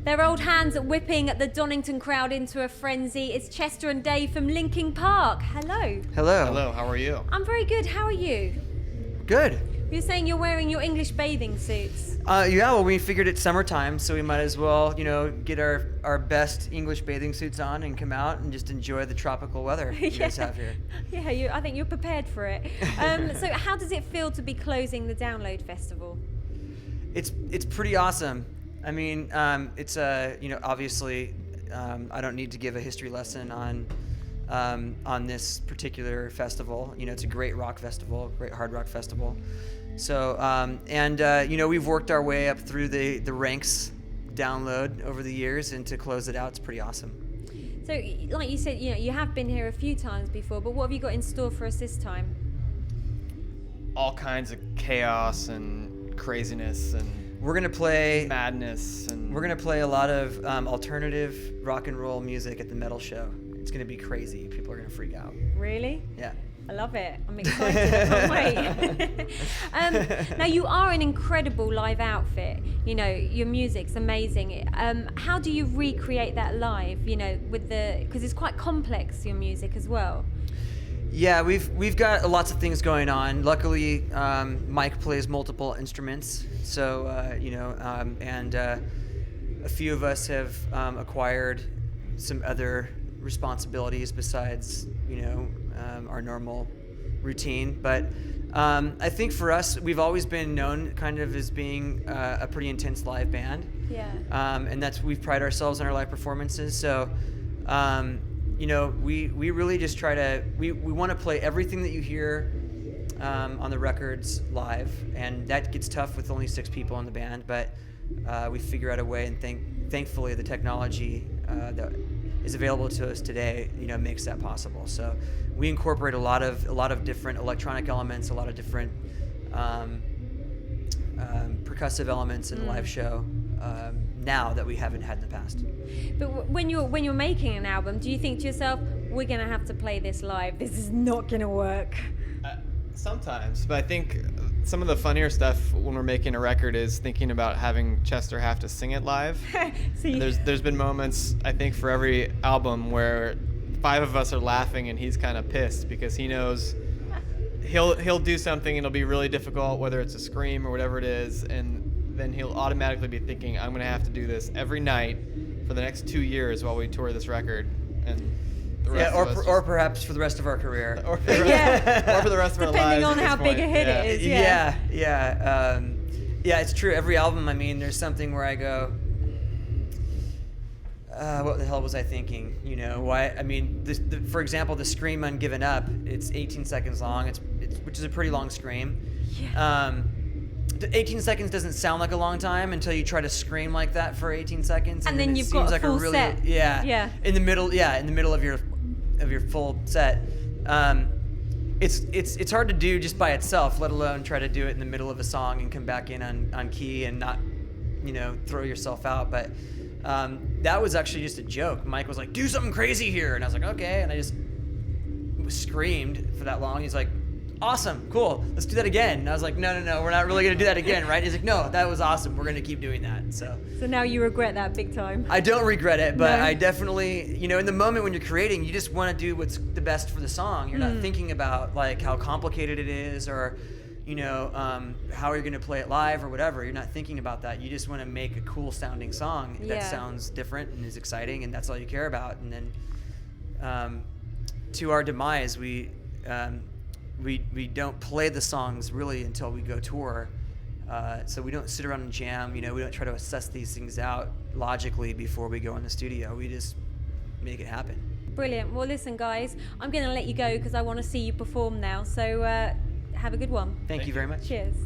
Their old hands whipping the Donington crowd into a frenzy. It's Chester and Dave from Linkin Park. Hello. Hello. Hello, how are you? I'm very good. How are you? Good. You're saying you're wearing your English bathing suits. Yeah, well, we figured it's summertime, so we might as well, get our best English bathing suits on and come out and just enjoy the tropical weather you guys have here. Yeah, I think you're prepared for it. So how does it feel to be closing the Download Festival? It's pretty awesome. I mean, it's obviously, I don't need to give a history lesson on this particular festival. It's a great rock festival, great hard rock festival. So, we've worked our way up through the ranks Download over the years, and to close it out, it's pretty awesome. So, like you said, you have been here a few times before, but what have you got in store for us this time? All kinds of chaos and craziness and We're gonna play madness, and we're gonna play a lot of alternative rock and roll music at the metal show. It's gonna be crazy. People are gonna freak out. Really? Yeah. I love it. I'm excited. I can't wait. Now, you are an incredible live outfit. Your music's amazing. How do you recreate that live? Because it's quite complex, your music as well. Yeah, we've got lots of things going on. Luckily, Mike plays multiple instruments, so and a few of us have acquired some other responsibilities besides our normal routine. But I think for us, we've always been known kind of as being a pretty intense live band. Yeah. And we've prided ourselves on our live performances. So. We really just try to, we want to play everything that you hear on the records live, and that gets tough with only 6 people in the band, but we figure out a way, and thankfully the technology that is available to us today, makes that possible. So we incorporate a lot of different electronic elements, a lot of different percussive elements in the live show. Now that we haven't had in the past. But when you're making an album, do you think to yourself, we're gonna have to play this live, this is not gonna work? Sometimes, but I think some of the funnier stuff when we're making a record is thinking about having Chester have to sing it live. There's been moments, I think, for every album where 5 of us are laughing and he's kind of pissed because he knows he'll do something and it'll be really difficult, whether it's a scream or whatever it is, and then he'll automatically be thinking, I'm going to have to do this every night for the next 2 years while we tour this record. And the rest of us or perhaps for the rest of our career. or for the rest of our lives. Depending on how big point. a hit it is. Yeah, it's true. Every album, I mean, there's something where I go, what the hell was I thinking? Why? I mean, for example, the scream on Given Up, it's 18 seconds long, which is a pretty long scream. Yeah. 18 seconds doesn't sound like a long time until you try to scream like that for 18 seconds, and then you've got a full set. Yeah. In the middle of your full set. It's hard to do just by itself, let alone try to do it in the middle of a song and come back in on key and not, throw yourself out. But that was actually just a joke. Mike was like, "Do something crazy here," and I was like, "Okay," and I just screamed for that long. He's like, "Awesome, cool, let's do that again." And I was like, no, we're not really gonna do that again, right? He's like, "No, that was awesome, we're gonna keep doing that." So now you regret that big time? I don't regret it, but No. I definitely, in the moment when you're creating, you just want to do what's the best for the song. You're not thinking about like how complicated it is or how you're gonna play it live or whatever. You're not thinking about that. You just want to make a cool sounding song that sounds different and is exciting, and that's all you care about. And then to our demise, we don't play the songs really until we go tour. So we don't sit around and jam. We don't try to assess these things out logically before we go in the studio. We just make it happen. Brilliant. Well, listen, guys, I'm going to let you go because I want to see you perform now. So have a good one. Thank you very much. Cheers.